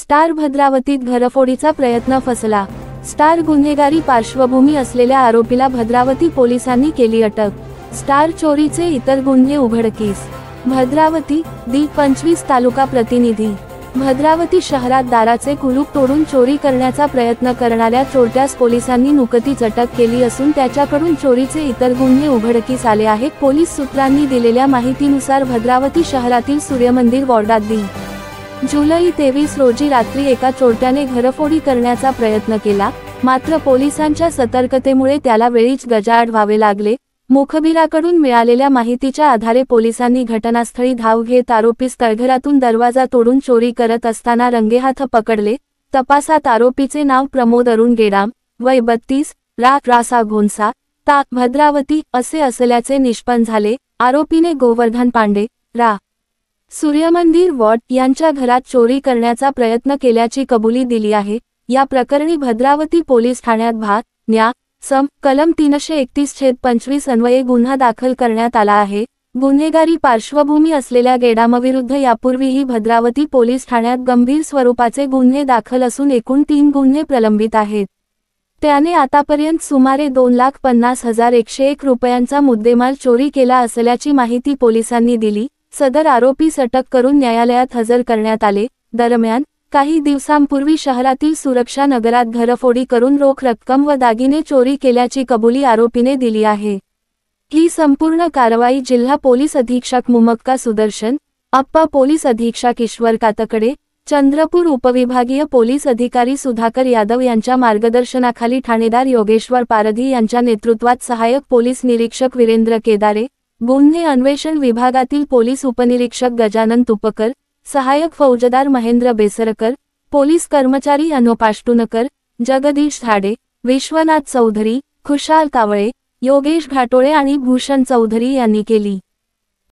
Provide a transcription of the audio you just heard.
Star भद्रावतीत घरफोडीचा प्रयत्न फसला। Star गुन्हेगारी पार्श्वभूमी असलेल्या आरोपीला भद्रावती पोलिसांनी केली अटक। स्टार चोरीचे इतर गुन्हे उघडकीस। भद्रावती दि. 25 तालुका प्रतिनिधी। भद्रावती शहरात दाराचे कुलूप तोडून चोरी करण्याचा प्रयत्न करणाऱ्या चोरट्यास पोलिसांनी नुकतीच अटक केली असून त्याच्याकडून चोरीचे इतर गुन्हे उघडकीस आले आहेत। पोलीस सूत्रांनी दिलेल्या माहितीनुसार भद्रावती शहरातील सूर्यमंदिर वॉर्डात दि. जुलै 23 रोजी रात्री एका चोरट्याने घरफोडी करण्याचा प्रयत्न केला, मात्र पोलिसांच्या सतर्कतेमुळे त्याला वेळीच गजाआड व्हावे लागले। मुखबिराकडून मिळालेल्या माहितीच्या आधारे पोलिसांनी घटनास्थळी धाव घेत आरोपीस तळघरातून दरवाजा तोडून चोरी करत असताना रंगेहाथ पकडले। तपासात आरोपीचे नाव प्रमोद अरुण गेडाम, वय 32, रासा घोणसा, ता भद्रावती असे असल्याचे निष्पन्न झाले। आरोपीने गोवर्धन पांडे, रा सूर्यमंदिर वॉर्ड यांच्या घरात चोरी करण्याचा प्रयत्न केल्याची कबुली दिली आहे। या प्रकरणी भद्रावती पोलीस ठाण्यात भा. न्या. सम. कलम 331/25 अन्वये गुन्हा दाखल करण्यात आला आहे। गुन्हेगारी पार्श्वभूमी असलेल्या गेडामविरुद्ध यापूर्वीही भद्रावती पोलीस ठाण्यात गंभीर स्वरूपाचे गुन्हे दाखल असून एकूण 3 गुन्हे प्रलंबित आहेत। त्याने आतापर्यंत सुमारे 2,50,101 रुपयांचा मुद्देमाल चोरी केला असल्याची माहिती पोलिसांनी दिली। सदर आरोपीस अटक करून न्यायालयात हजर करण्यात आले। दरम्यान काही दिवसांपूर्वी शहरातील सुरक्षा नगरात घरफोडी करून रोख रक्कम व दागिने चोरी केल्याची कबुली आरोपीने दिली आहे। ही संपूर्ण कारवाई जिल्हा पोलीस अधीक्षक मुमक्का सुदर्शन, अप्पा पोलीस अधीक्षक ईश्वर कातकडे, चंद्रपूर उपविभागीय पोलीस अधिकारी सुधाकर यादव यांच्या मार्गदर्शनाखाली ठाणेदार योगेश्वर पारधी यांच्या नेतृत्वात सहाय्यक पोलीस निरीक्षक वीरेंद्र केदारे, गुन्हे अन्वेषण विभागातील पोलीस उपनिरीक्षक गजानन तुपकर, सहाय्यक फौजदार महेंद्र बेसरकर, पोलीस कर्मचारी अनुपाष्टुनकर, जगदीश झाडे, विश्वनाथ चौधरी, खुशाल कावळे, योगेश घाटोळे आणि भूषण चौधरी यांनी केली।